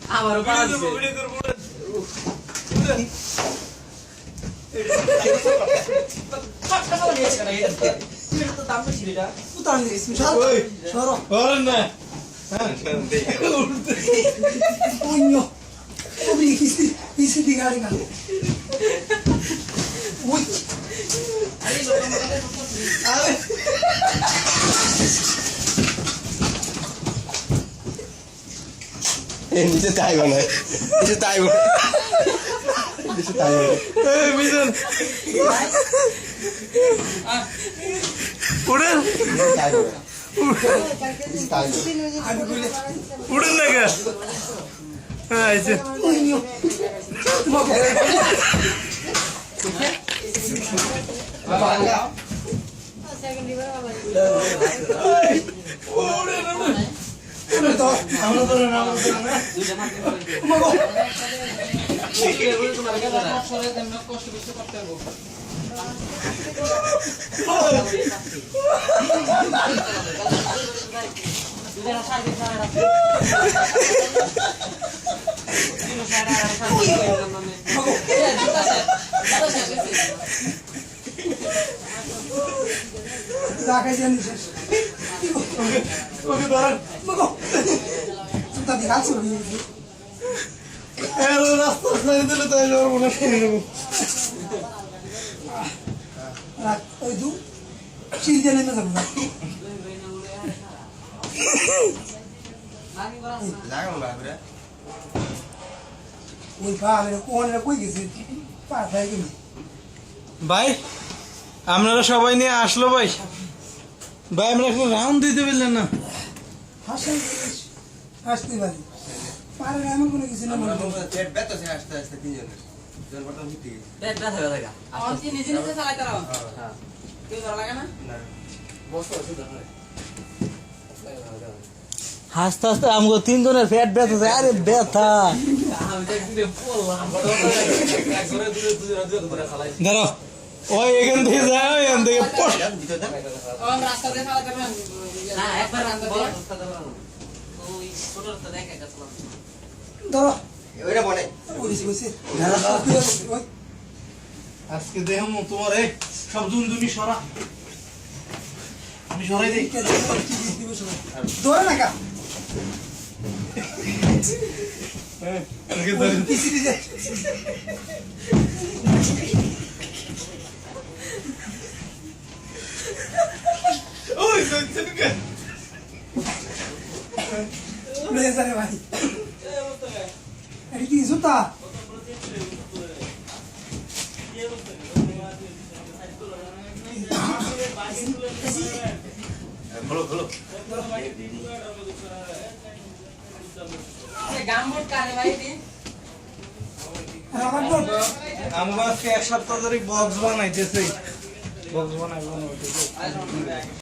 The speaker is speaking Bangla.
আমারও নিচে তাই বলে নিচে তাই বলে নিচে তাই বলে মিজন উড়েন উড়েন না কে আচ্ছা ভাই আপনারা সবাই নিয়ে আসলো ভাই ভাই আমরা এখন রাউন্ড দিতে পারলেন না আসতে পারি পারে এমন কোনো কিছু না পেট ব্যথা আছে আস্তে আস্তে তিনজনের জলপাটা ভিতরে পেট ব্যথা হয়ে যায় অন্তি নিজে নিজে চালাতে রাও হ্যাঁ কি করা লাগে না না বসো সুদা হয় হাসতে হাসতে আমগো তিনজনের পেট ব্যথা আছে আরে ব্যথা আমি তো একদিন বললাম একজনের দূরে খালাইছি ধরো ওই এখান থেকে যায় এখান থেকে পড় আমার রাস্তা দিয়ে চালাতে পারবেন না একবার রাস্তা দিয়ে রাস্তা দেব ওই ছোট রাস্তা দেখে গেছিলাম ধরো ওইটা বলে আজকে দেখো তোমার এই সব দুনদুনি সরা আমি সরাই দেই ধরে না কা আজকে ধরে ওই সত্যি ভাই এটা কি জুতা খোলো খোলো গামবুট কারে ভাই দি আমার বোন আমরা আজকে এক সপ্তাহ ধরে বক্স বানাইতেছি বক্স বানাইবো